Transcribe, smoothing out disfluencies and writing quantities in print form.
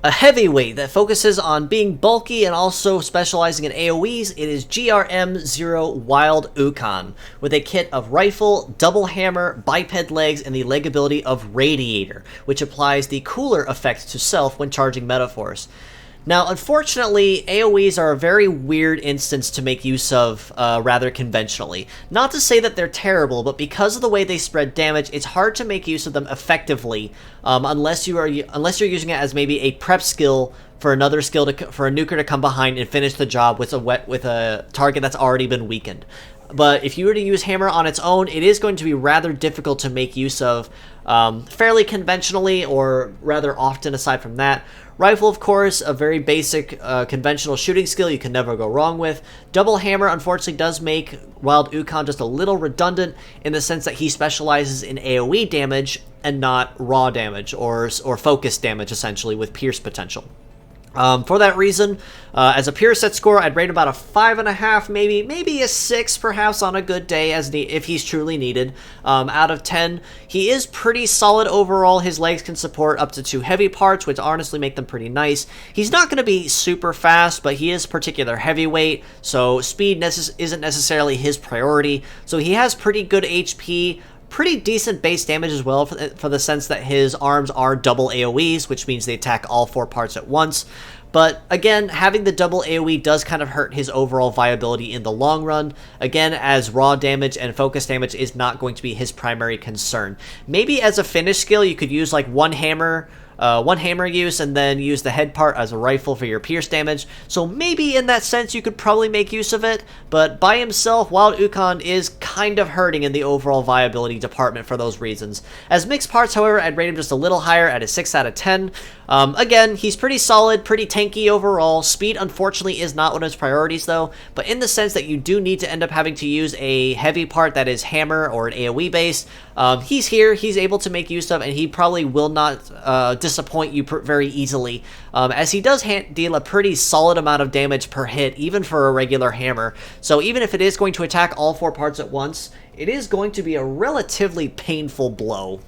A heavyweight that focuses on being bulky and also specializing in AoEs, it is GRM00 Wild Ukon, with a kit of rifle, double hammer, biped legs, and the leg ability of Radiator, which applies the cooler effect to self when charging Metaforce. Now, unfortunately, AoEs are a very weird instance to make use of rather conventionally. Not to say that they're terrible, but because of the way they spread damage, it's hard to make use of them effectively unless you're using it as maybe a prep skill for another skill for a nuker to come behind and finish the job with a target that's already been weakened. But if you were to use Hammer on its own, it is going to be rather difficult to make use of fairly conventionally, or rather often aside from that. Rifle, of course, a very basic conventional shooting skill you can never go wrong with. Double Hammer, unfortunately, does make Wild Ukon just a little redundant in the sense that he specializes in AoE damage and not raw damage or focus damage, essentially, with Pierce potential. For that reason, as a pure set score, I'd rate about a 5.5, maybe a 6, perhaps on a good day, if he's truly needed. Out of 10, he is pretty solid overall. His legs can support up to 2 heavy parts, which honestly make them pretty nice. He's not going to be super fast, but he is particular heavyweight, so speed isn't necessarily his priority. So he has pretty good HP. Pretty decent base damage as well, for the sense that his arms are double AoEs, which means they attack all 4 parts at once. But again, having the double AoE does kind of hurt his overall viability in the long run. Again, as raw damage and focus damage is not going to be his primary concern. Maybe as a finish skill, you could use like one hammer use and then use the head part as a rifle for your pierce damage. So maybe in that sense you could probably make use of it, but by himself, Wild Ukon is kind of hurting in the overall viability department for those reasons. As mixed parts, however, I'd rate him just a little higher at a 6 out of 10. Again, he's pretty solid, pretty tanky overall. Speed, unfortunately, is not one of his priorities, though, but in the sense that you do need to end up having to use a heavy part that is hammer or an AoE base, he's here, he's able to make use of, and he probably will not disappoint you very easily, as he does deal a pretty solid amount of damage per hit, even for a regular hammer. So even if it is going to attack all 4 parts at once, it is going to be a relatively painful blow.